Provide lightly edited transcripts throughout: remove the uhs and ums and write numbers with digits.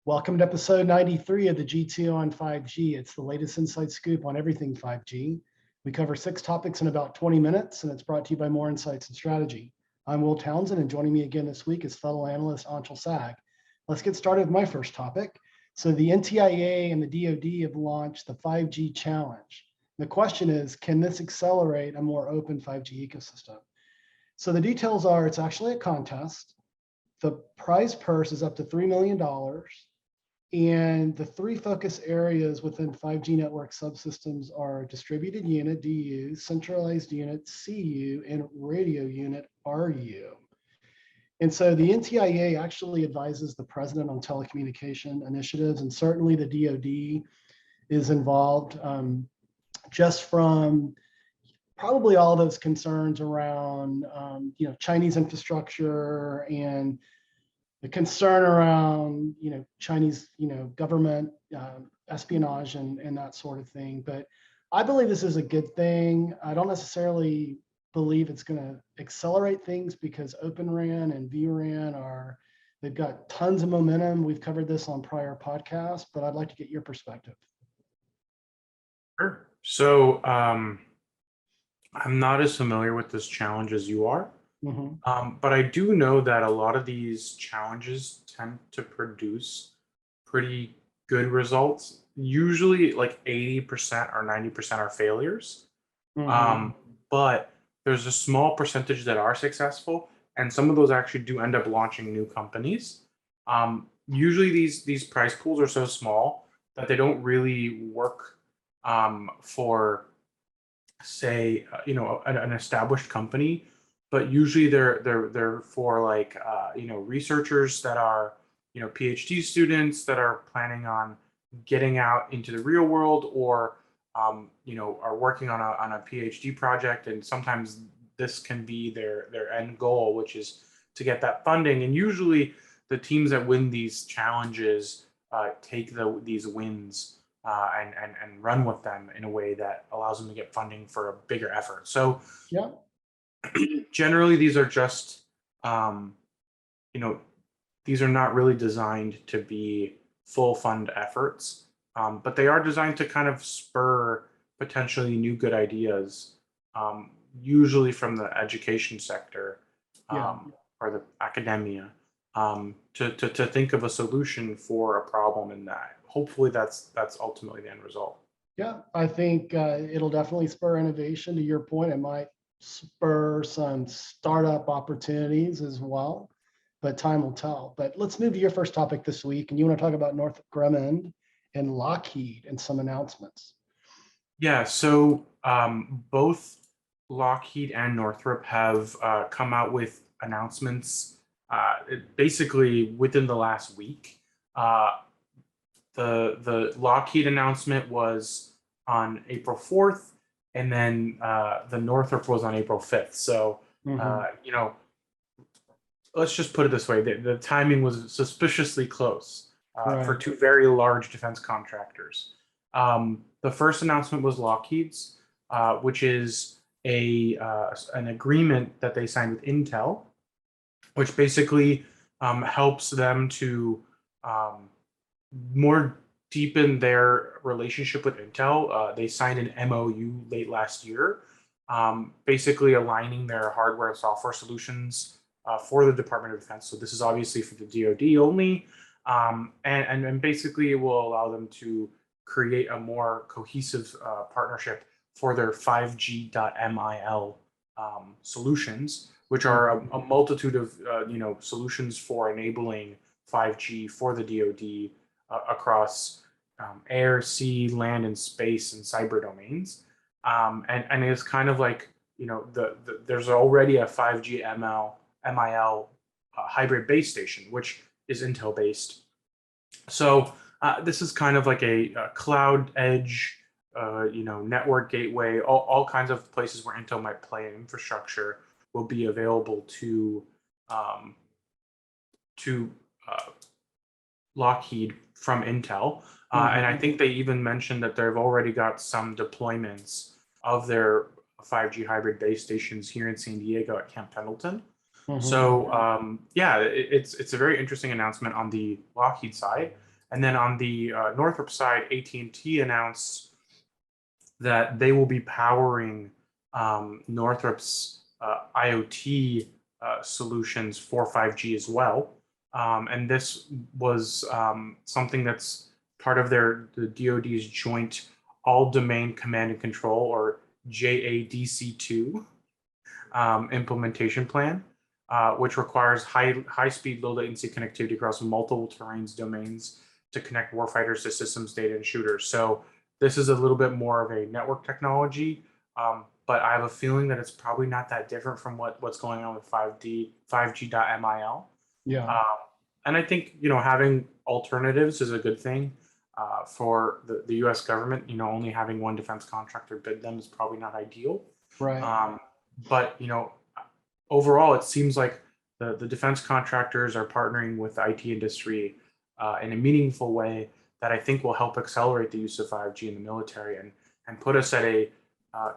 Welcome to episode 93 of the G2 on 5G. It's the latest inside scoop on everything 5G. We cover 6 topics in about 20 minutes, and it's brought to you by More Insights and Strategy. I'm Will Townsend, and joining me again this week is fellow analyst Anshel Sag. Let's get started with my first topic. So the NTIA and the DoD have launched the 5G Challenge. The question is, can this accelerate a more open 5G ecosystem? So the details are, it's actually a contest. The prize purse is up to $3 million. And the 3 focus areas within 5G network subsystems are distributed unit, DU, centralized unit, CU, and radio unit, RU. And so the NTIA actually advises the president on telecommunication initiatives, and certainly the DoD is involved just from probably all those concerns around Chinese infrastructure and the concern around Chinese government espionage and that sort of thing. But I believe this is a good thing. I don't necessarily believe it's going to accelerate things because Open RAN and vRAN they've got tons of momentum. We've covered this on prior podcasts, but I'd like to get your perspective. Sure. So I'm not as familiar with this challenge as you are. But I do know that a lot of these challenges tend to produce pretty good results. Usually like 80% or 90% are failures. But there's a small percentage that are successful, and some of those actually do end up launching new companies. Usually these prize pools are so small that they don't really work for, say, an established company. But usually they're for like researchers that are PhD students that are planning on getting out into the real world, or are working on a PhD project, and sometimes this can be their end goal, which is to get that funding. And usually the teams that win these challenges take these wins and run with them in a way that allows them to get funding for a bigger effort. So yeah. Generally, these are just, these are not really designed to be full fund efforts, but they are designed to kind of spur potentially new good ideas, usually from the education sector or the academia, to think of a solution for a problem, and that hopefully that's ultimately the end result. Yeah, I think it'll definitely spur innovation. To your point, it might spur some startup opportunities as well, but time will tell. But let's move to your first topic this week, and you want to talk about Northrup Grumman and Lockheed and some announcements. Yeah, so both Lockheed and Northrop have come out with announcements basically within the last week. The Lockheed announcement was on April 4th. And then the Northrop was on April 5th. So, let's just put it this way. The timing was suspiciously close for 2 very large defense contractors. The first announcement was Lockheed's, which is an agreement that they signed with Intel, which basically helps them to more deepen their relationship with Intel. They signed an MOU late last year, basically aligning their hardware and software solutions for the Department of Defense. So this is obviously for the DoD only, and basically it will allow them to create a more cohesive partnership for their 5G.MIL solutions, which are a multitude of solutions for enabling 5G for the DoD across air, sea, land, and space and cyber domains. And it's kind of like, there's already a 5G MIL hybrid base station, which is Intel based. So this is kind of like a cloud edge, network gateway, all kinds of places where Intel might play in infrastructure will be available to Lockheed from Intel. And I think they even mentioned that they've already got some deployments of their 5G hybrid base stations here in San Diego at Camp Pendleton. So yeah, it's a very interesting announcement on the Lockheed side. And then on the Northrop side, AT&T announced that they will be powering Northrop's IoT solutions for 5G as well. And this was something that's part of the DoD's joint all domain command and control, or JADC2 implementation plan, which requires high speed, low latency connectivity across multiple terrains domains to connect warfighters to systems, data, and shooters. So this is a little bit more of a network technology, but I have a feeling that it's probably not that different from what's going on with 5G.MIL. Yeah. And I think, having alternatives is a good thing for the U.S. government. Only having one defense contractor bid them is probably not ideal. Right. But, overall, it seems like the defense contractors are partnering with the IT industry in a meaningful way that I think will help accelerate the use of 5G in the military and put us at a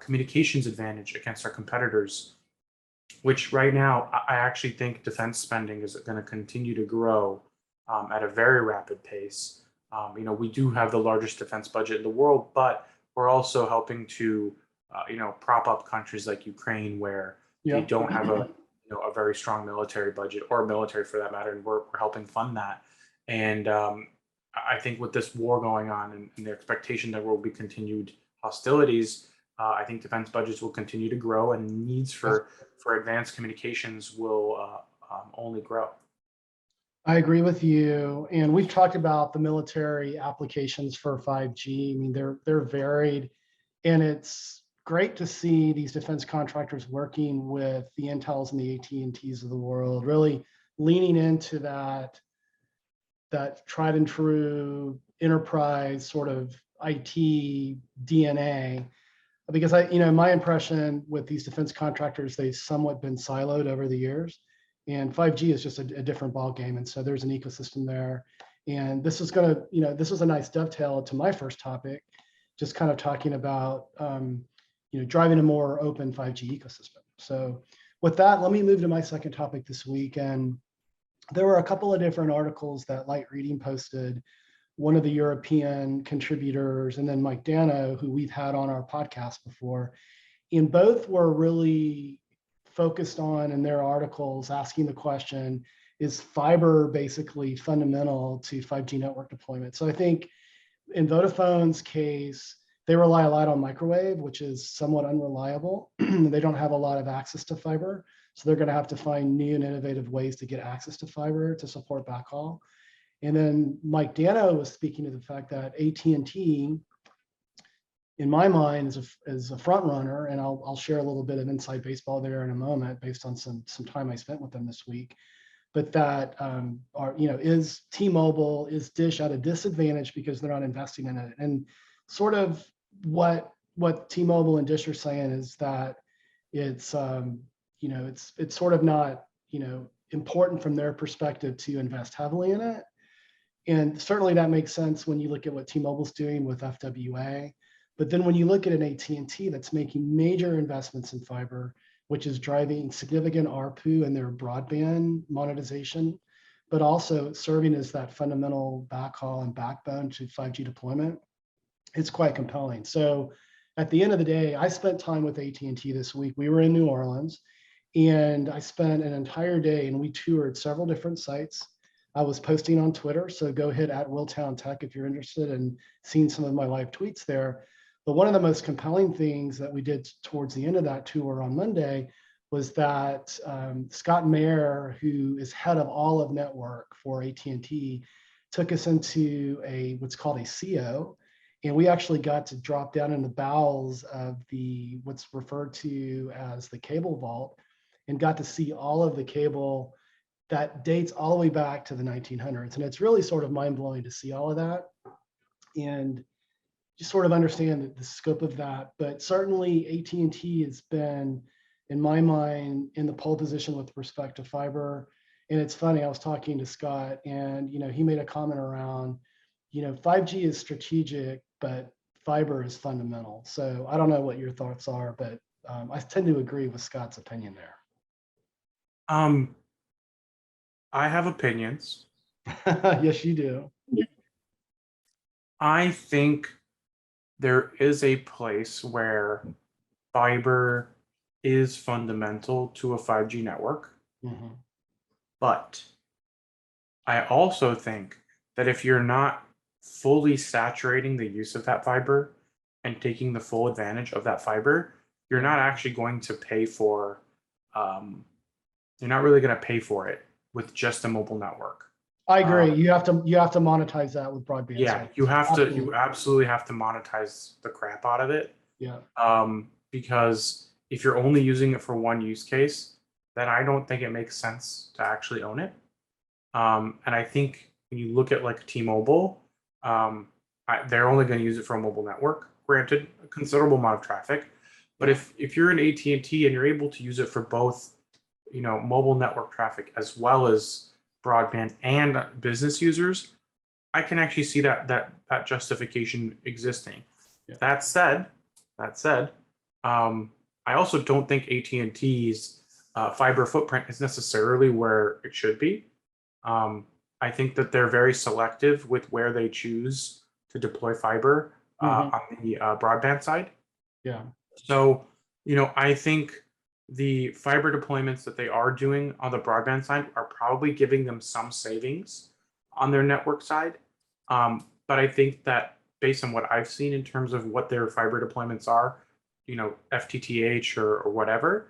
communications advantage against our competitors, which right now I actually think defense spending is going to continue to grow at a very rapid pace. We do have the largest defense budget in the world, but we're also helping to, prop up countries like Ukraine, where they don't have a very strong military budget, or military for that matter, and we're helping fund that. And I think with this war going on and the expectation that there will be continued hostilities, I think defense budgets will continue to grow, and needs for advanced communications will only grow. I agree with you. And we've talked about the military applications for 5G. I mean, they're varied, and it's great to see these defense contractors working with the Intels and the AT&Ts of the world, really leaning into that tried and true enterprise sort of IT DNA. Because my impression with these defense contractors, they've somewhat been siloed over the years, and 5G is just a different ball game. And so there's an ecosystem there. And this is this was a nice dovetail to my first topic, just kind of talking about, driving a more open 5G ecosystem. So with that, let me move to my second topic this week. And there were a couple of different articles that Light Reading posted, one of the European contributors, and then Mike Dano, who we've had on our podcast before. And both were really focused on, in their articles, asking the question, is fiber basically fundamental to 5G network deployment? So I think in Vodafone's case, they rely a lot on microwave, which is somewhat unreliable. They don't have a lot of access to fiber. So they're going to have to find new and innovative ways to get access to fiber to support backhaul. And then Mike Dano was speaking to the fact that AT&T, in my mind, is a front runner, and I'll share a little bit of inside baseball there in a moment, based on some time I spent with them this week. But that is T-Mobile, is Dish at a disadvantage because they're not investing in it? And sort of what T-Mobile and Dish are saying is that it's it's sort of not important from their perspective to invest heavily in it. And certainly that makes sense when you look at what T-Mobile's doing with FWA. But then when you look at an AT&T that's making major investments in fiber, which is driving significant ARPU in their broadband monetization, but also serving as that fundamental backhaul and backbone to 5G deployment, it's quite compelling. So at the end of the day, I spent time with AT&T this week. We were in New Orleans, and I spent an entire day, and we toured several different sites. I was posting on Twitter, so go ahead at Willtown Tech if you're interested in seeing some of my live tweets there. But one of the most compelling things that we did towards the end of that tour on Monday was that Scott Mayer, who is head of all of network for AT&T, took us into what's called a CO, and we actually got to drop down in the bowels of what's referred to as the cable vault, and got to see all of the cable that dates all the way back to the 1900s. And it's really sort of mind-blowing to see all of that and just sort of understand the scope of that. But certainly AT&T has been, in my mind, in the pole position with respect to fiber. And it's funny, I was talking to Scott, and he made a comment around, 5G is strategic, but fiber is fundamental. So I don't know what your thoughts are, but I tend to agree with Scott's opinion there. I have opinions. Yes, you do. I think there is a place where fiber is fundamental to a 5G network, but I also think that if you're not fully saturating the use of that fiber and taking the full advantage of that fiber, you're not actually going to pay for, you're not really going to pay for it with just a mobile network. I agree. You have to monetize that with broadband. Yeah, service. you have to, Absolutely. you absolutely have to monetize the crap out of it. Yeah. Because if you're only using it for one use case, then I don't think it makes sense to actually own it. And I think when you look at like T-Mobile, they're only going to use it for a mobile network. Granted, a considerable amount of traffic, but if you're an AT&T and you're able to use it for both, mobile network traffic as well as broadband and business users, I can actually see that justification existing. Yeah. That said, I also don't think AT&T's fiber footprint is necessarily where it should be. I think that they're very selective with where they choose to deploy fiber on the broadband side. Yeah. So, I think the fiber deployments that they are doing on the broadband side are probably giving them some savings on their network side. But I think that based on what I've seen in terms of what their fiber deployments are, FTTH or whatever,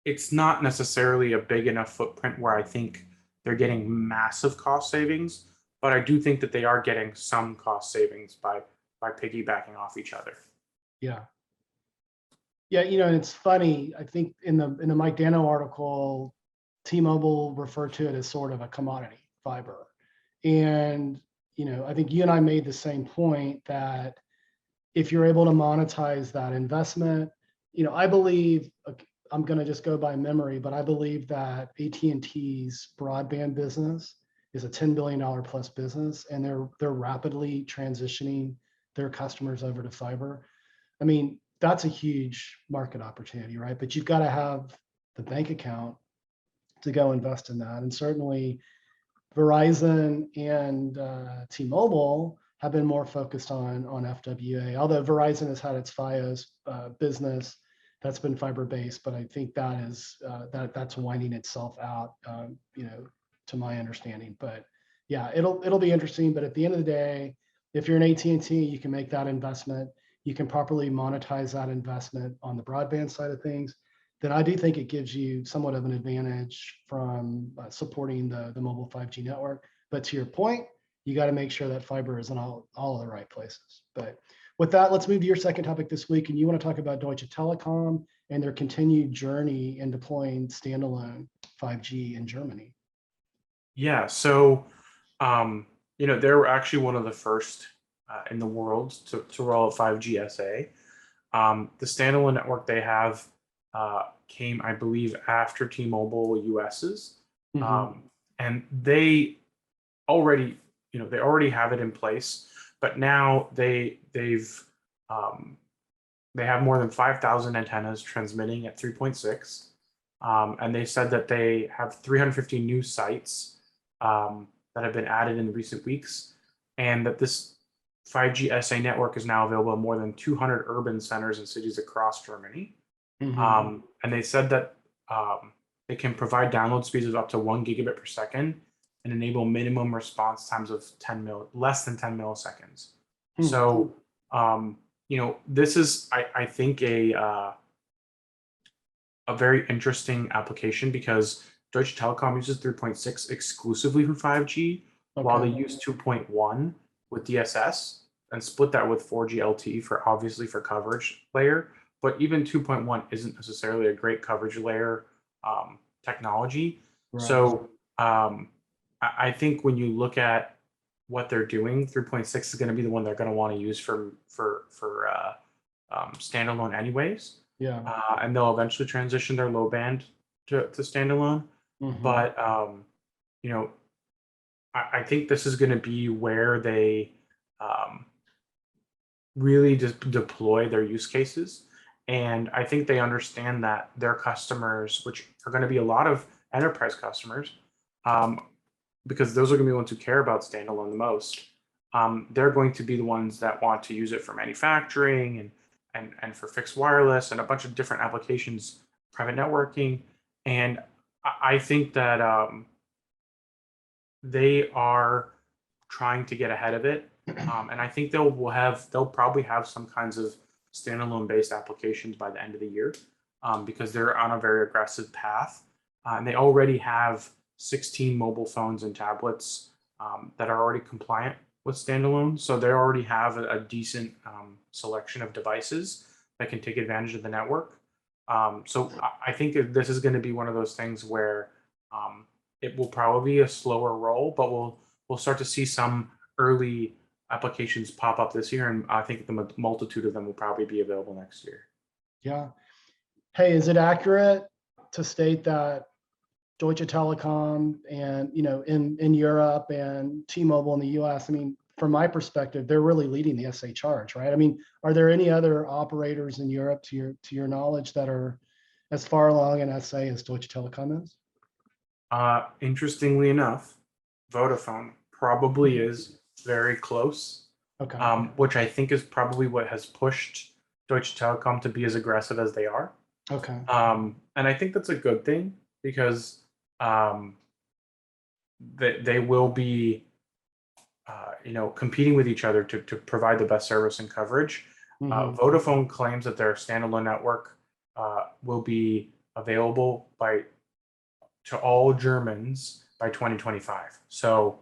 it's not necessarily a big enough footprint where I think they're getting massive cost savings, but I do think that they are getting some cost savings by piggybacking off each other. Yeah. Yeah, and it's funny. I think in the Mike Dano article, T-Mobile referred to it as sort of a commodity fiber. And, I think you and I made the same point that if you're able to monetize that investment, I believe, I'm going to just go by memory, but I believe that AT&T's broadband business is a $10 billion plus business, and they're rapidly transitioning their customers over to fiber. I mean, that's a huge market opportunity, right? But you've got to have the bank account to go invest in that. And certainly Verizon and T-Mobile have been more focused on FWA, although Verizon has had its Fios business that's been fiber-based, but I think that is that's winding itself out, to my understanding. But yeah, it'll be interesting. But at the end of the day, if you're an AT&T, you can make that investment. You can properly monetize that investment on the broadband side of things. Then I do think it gives you somewhat of an advantage from supporting the mobile 5G network. But to your point, you got to make sure that fiber is in all of the right places. But with that, let's move to your second topic this week. And you want to talk about Deutsche Telekom and their continued journey in deploying standalone 5G in Germany. Yeah, so they were actually one of the first in the world to roll out 5G SA. The standalone network they have came, I believe, after T-Mobile US's, and they already have it in place, but now they have more than 5,000 antennas transmitting at 3.6, and they said that they have 350 new sites that have been added in recent weeks, and that this 5G SA network is now available in more than 200 urban centers and cities across Germany. And they said that they can provide download speeds of up to 1 gigabit per second and enable minimum response times of less than 10 milliseconds. So, this is, I think, a very interesting application because Deutsche Telekom uses 3.6 exclusively for 5G, while they use 2.1 with DSS and split that with 4G LTE for coverage layer. But even 2.1 isn't necessarily a great coverage layer technology. Right. So I think when you look at what they're doing, 3.6 is going to be the one they're going to want to use for standalone anyways. Yeah. And they'll eventually transition their low band to standalone. But I think this is going to be where they really just deploy their use cases. And I think they understand that their customers, which are going to be a lot of enterprise customers, because those are going to be the ones who care about standalone the most, they're going to be the ones that want to use it for manufacturing and for fixed wireless and a bunch of different applications, private networking. And I think that they are trying to get ahead of it. And I think they'll probably have some kinds of standalone based applications by the end of the year, because they're on a very aggressive path. And they already have 16 mobile phones and tablets that are already compliant with standalone. So they already have a decent selection of devices that can take advantage of the network. So I think this is going to be one of those things where it will probably be a slower roll, but we'll start to see some early applications pop up this year, and I think the multitude of them will probably be available next year. Yeah. Hey, is it accurate to state that Deutsche Telekom and, in Europe and T-Mobile in the US, I mean, from my perspective, they're really leading the SA charge, right? I mean, are there any other operators in Europe, to your knowledge, that are as far along in SA as Deutsche Telekom is? Interestingly enough, Vodafone probably is very close, Okay. which I think is probably what has pushed Deutsche Telekom to be as aggressive as they are. Okay. And I think that's a good thing, because they will be, competing with each other to provide the best service and coverage. Vodafone claims that their standalone network will be available to all Germans by 2025. So,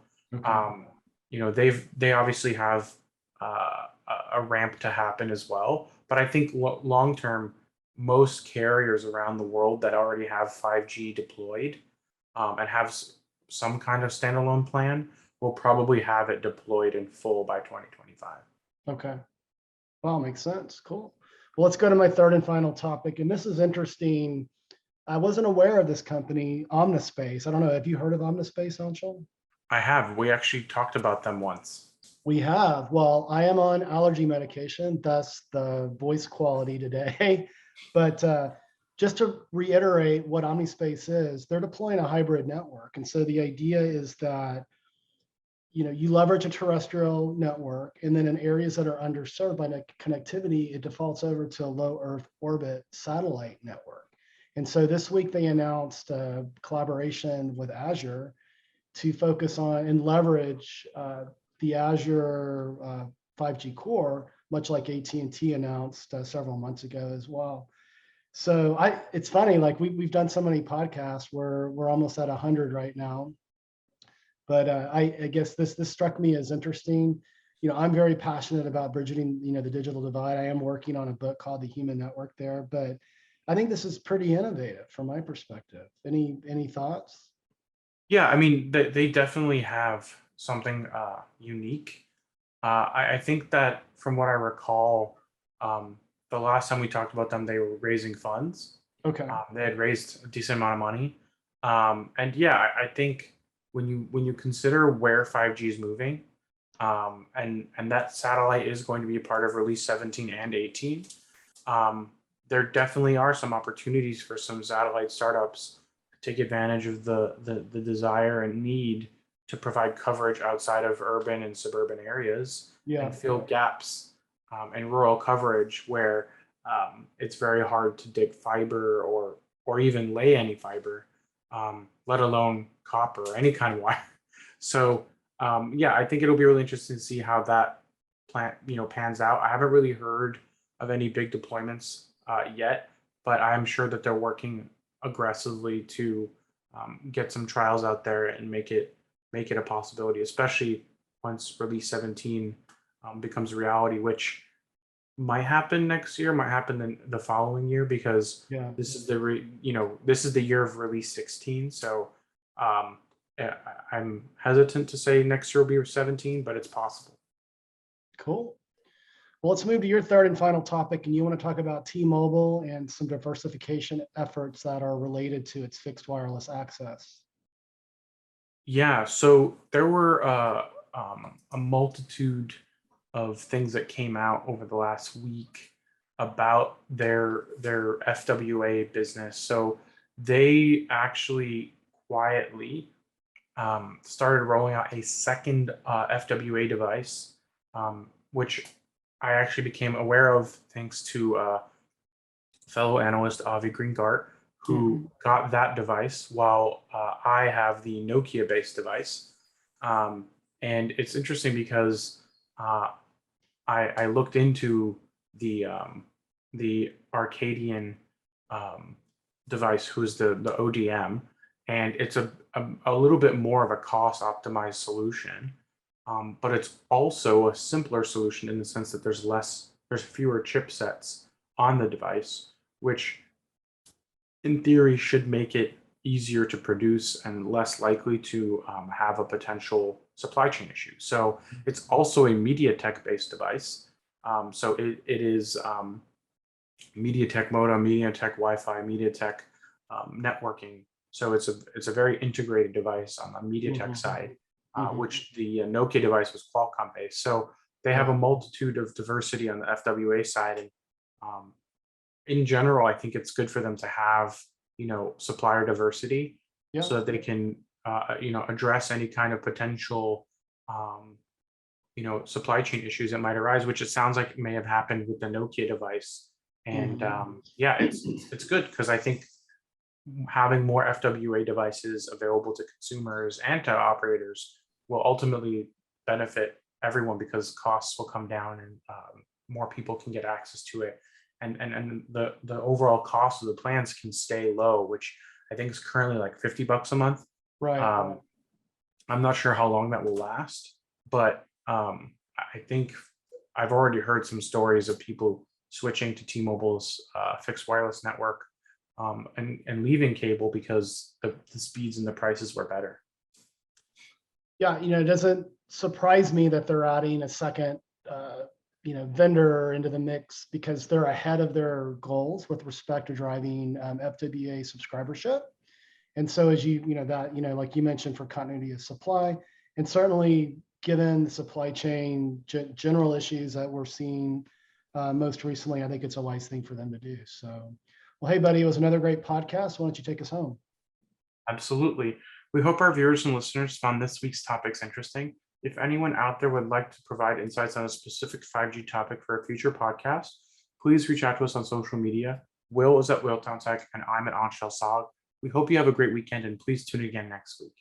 they obviously have a ramp to happen as well. But I think long term, most carriers around the world that already have 5G deployed and have some kind of standalone plan will probably have it deployed in full by 2025. Okay. Well, makes sense. Cool. Well, let's go to my third and final topic. And this is interesting. I wasn't aware of this company, Omnispace. I don't know. Have you heard of Omnispace, Anshel? I have. We actually talked about them once. We have. Well, I am on allergy medication, thus the voice quality today. But just to reiterate what Omnispace is, they're deploying a hybrid network. And so the idea is that you leverage a terrestrial network, and then in areas that are underserved by connectivity, it defaults over to a low Earth orbit satellite network. And so this week they announced a collaboration with Azure to focus on and leverage the Azure 5G core, much like AT&T announced several months ago as well. So it's funny, like we've done so many podcasts where we're almost at 100 right now. But I guess this struck me as interesting. I'm very passionate about bridging, the digital divide. I am working on a book called The Human Network there, but I think this is pretty innovative from my perspective. Any thoughts? Yeah, I mean, they definitely have something unique. I think that from what I recall, the last time we talked about them, they were raising funds. Okay. They had raised a decent amount of money. And yeah, I think when you consider where 5G is moving, and that satellite is going to be a part of release 17 and 18, there definitely are some opportunities for some satellite startups to take advantage of the desire and need to provide coverage outside of urban and suburban areas, and fill gaps in rural coverage where it's very hard to dig fiber or even lay any fiber, let alone copper or any kind of wire. So yeah, I think it'll be really interesting to see how that plant pans out. I haven't really heard of any big deployments yet, but I'm sure that they're working aggressively to get some trials out there and make it a possibility, especially once release 17 becomes a reality, which might happen next year, might happen the following year, because this is this is the year of release 16. So I'm hesitant to say next year will be 17, but it's possible. Cool. Well, let's move to your third and final topic, and you want to talk about T-Mobile and some diversification efforts that are related to its fixed wireless access. Yeah, so there were a multitude of things that came out over the last week about their FWA business. So they actually quietly started rolling out a second FWA device, which I actually became aware of thanks to fellow analyst Avi Greengart, who got that device while I have the Nokia-based device. And it's interesting because I looked into the Arcadyan device, who's the ODM, and it's a little bit more of a cost optimized solution, but it's also a simpler solution in the sense that there's fewer chipsets on the device, which in theory should make it easier to produce and less likely to have a potential supply chain issue. So it's also a MediaTek-based device. So it is MediaTek modem, MediaTek Wi-Fi, MediaTek networking. So it's a very integrated device on the MediaTek side, which the Nokia device was Qualcomm based. So they have a multitude of diversity on the FWA side, and in general, I think it's good for them to have supplier diversity, so that they can address any kind of potential supply chain issues that might arise, which it sounds like may have happened with the Nokia device. And it's good because I think having more FWA devices available to consumers and to operators will ultimately benefit everyone, because costs will come down and more people can get access to it. And the overall cost of the plans can stay low, which I think is currently like $50 a month. Right. I'm not sure how long that will last, but I think I've already heard some stories of people switching to T-Mobile's fixed wireless network and leaving cable because the speeds and the prices were better. Yeah, it doesn't surprise me that they're adding a second vendor into the mix, because they're ahead of their goals with respect to driving FWA subscribership. And so as like you mentioned, for continuity of supply, and certainly given the supply chain general issues that we're seeing most recently, I think it's a wise thing for them to do. So, well, hey buddy, it was another great podcast. Why don't you take us home? Absolutely. We hope our viewers and listeners found this week's topics interesting. If anyone out there would like to provide insights on a specific 5G topic for a future podcast, please reach out to us on social media. Will is at WillTownTech, and I'm at Anshel. We hope you have a great weekend, and please tune in again next week.